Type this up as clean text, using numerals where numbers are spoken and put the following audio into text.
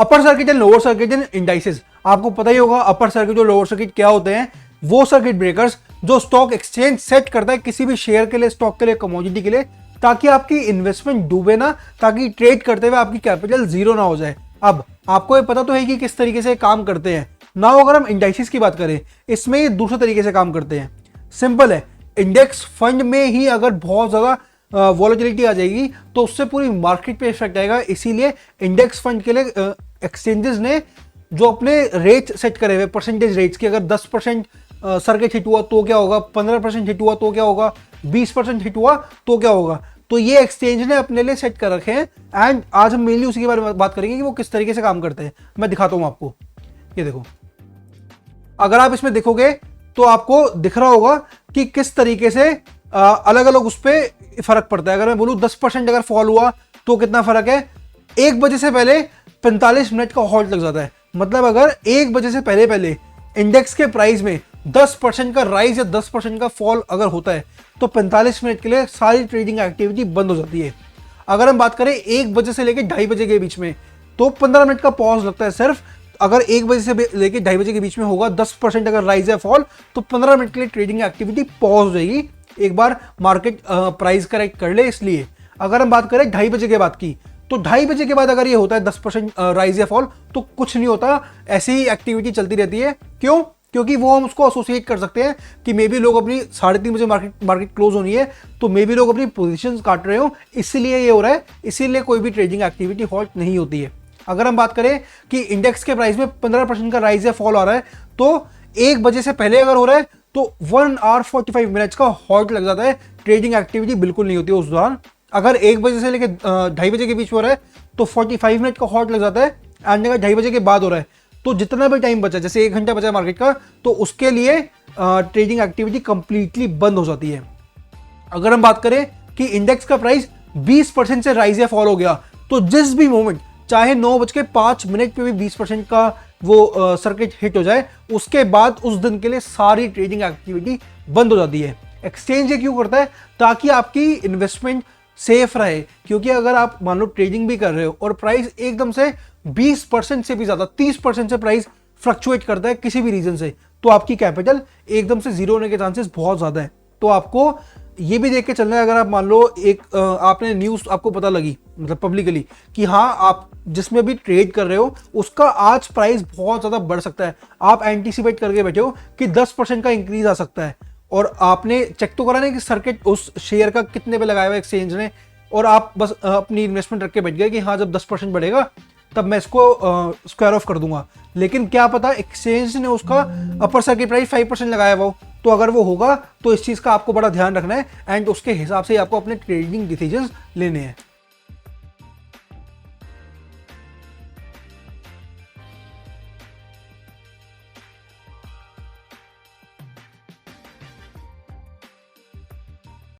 Upper circuit and lower circuit and indices, आपको पता ही होगा अपर सर्किट और लोअर सर्किट क्या होते हैं। वो सर्किट ब्रेकर्स जो स्टॉक एक्सचेंज सेट करता है किसी भी शेयर के लिए, स्टॉक के लिए, कमोडिटी के लिए, ताकि आपकी इन्वेस्टमेंट डूबे ना, ताकि ट्रेड करते हुए आपकी कैपिटल जीरो ना हो जाए। अब आपको ये पता तो है कि किस तरीके से काम करते हैं ना। अगर हम इंडाइसेस की बात करें, इसमें ये दूसरे तरीके से काम करते हैं। सिंपल है, इंडेक्स फंड में ही अगर बहुत ज़्यादा वॉलेटिलिटी आ जाएगी तो उससे पूरी मार्केट पे इफेक्ट आएगा। इसीलिए इंडेक्स फंड के लिए एक्सचेंजेस ने जो अपने रेट सेट करे हुए, परसेंटेज रेट्स की, अगर 10% सर्किट हिट हुआ तो क्या होगा, 15% हिट हुआ तो क्या होगा, 20% हिट हुआ तो क्या होगा, तो ये एक्सचेंज ने अपने लिए सेट कर रखे हैं। एंड आज हम मेनली उसी के बारे में बात करेंगे कि वो किस तरीके से काम करते हैं। मैं दिखाता हूं आपको, ये देखो, अगर आप इसमें देखोगे तो आपको दिख रहा होगा कि किस तरीके से अलग अलग उस पर फर्क पड़ता है। अगर मैं बोलूं 10% अगर फॉल हुआ तो कितना फर्क है, 1 बजे से पहले 45 मिनट का हॉल्ट लग जाता है। मतलब अगर 1 बजे से पहले पहले इंडेक्स के प्राइस में 10% का राइज या 10% का फॉल अगर होता है तो 45 मिनट के लिए सारी ट्रेडिंग एक्टिविटी बंद हो जाती है। अगर हम बात करें 1 बजे से लेकर 2:30 बजे के बीच में तो 15 मिनट का पॉज लगता है सिर्फ। अगर 1 बजे से लेकर 2:30 बजे के बीच में होगा 10% अगर राइज या फॉल तो 15 मिनट के लिए ट्रेडिंग एक्टिविटी पॉज हो जाएगी, एक बार मार्केट प्राइस करेक्ट कर ले। इसलिए अगर हम बात करें 2:30 बजे के बाद की, तो 2:30 बजे के बाद अगर ये होता है 10% राइज या फॉल तो कुछ नहीं होता, ऐसी ही एक्टिविटी चलती रहती है। क्यों? क्योंकि वो हम उसको एसोसिएट कर सकते हैं कि मे बी लोग अपनी 3:30 बजे मार्केट क्लोज होनी है तो मे बी लोग अपनी पोजीशंस काट रहे हो, इसीलिए ये हो रहा है। इसीलिए कोई भी ट्रेडिंग एक्टिविटी हॉल्ट नहीं होती है। अगर हम बात करें कि इंडेक्स के प्राइस में 15% का राइज या फॉल आ रहा है तो 1 बजे से पहले अगर हो रहा है तो 1 आवर 45 मिनट्स का हॉल्ट लग जाता है, ट्रेडिंग एक्टिविटी बिल्कुल नहीं होती है उस दौरान। अगर 1 बजे से लेकर 2:30 बजे के बीच में हो रहा है तो 45 मिनट का हॉल्ट लग जाता है। एंड अगर 2:30 बजे के बाद हो रहा है तो जितना भी टाइम बचा, जैसे 1 घंटा बचा मार्केट का, तो उसके लिए ट्रेडिंग एक्टिविटी कंप्लीटली बंद हो जाती है। अगर हम बात करें कि इंडेक्स का प्राइस 20% से राइज या फॉल हो गया तो जिस भी मोमेंट, चाहे 9:05 पे भी 20% का वो सर्किट हिट हो जाए, उसके बाद उस दिन के लिए सारी ट्रेडिंग एक्टिविटी बंद हो जाती है। एक्सचेंज ये क्यों करता है? ताकि आपकी इन्वेस्टमेंट सेफ रहे। क्योंकि अगर आप मान लो ट्रेडिंग भी कर रहे हो और प्राइस एकदम से 20% से भी ज्यादा, 30% से प्राइस फ्लक्चुएट करता है किसी भी रीजन से, तो आपकी कैपिटल एकदम से जीरो होने के चांसेस बहुत ज्यादा है। तो आपको ये भी देख के चलना है। अगर आप मान लो एक आपने न्यूज आपको पता लगी, मतलब पब्लिकली, कि हाँ आप जिसमें भी ट्रेड कर रहे हो उसका आज प्राइस बहुत ज्यादा बढ़ सकता है, आप एंटीसिपेट करके बैठे हो कि 10% का इंक्रीज आ सकता है, और आपने चेक तो करा नहीं कि सर्किट उस शेयर का कितने पे लगाया हुआ एक्सचेंज ने, और आप बस अपनी इन्वेस्टमेंट रख के बैठ गए कि हाँ जब 10% बढ़ेगा तब मैं इसको स्क्वायर ऑफ कर दूंगा। लेकिन क्या पता एक्सचेंज ने उसका अपर सर्किट प्राइस 5% लगाया हुआ हो, तो अगर वो होगा तो इस चीज़ का आपको बड़ा ध्यान रखना है एंड उसके हिसाब से आपको अपने ट्रेडिंग डिसीजंस लेने हैं।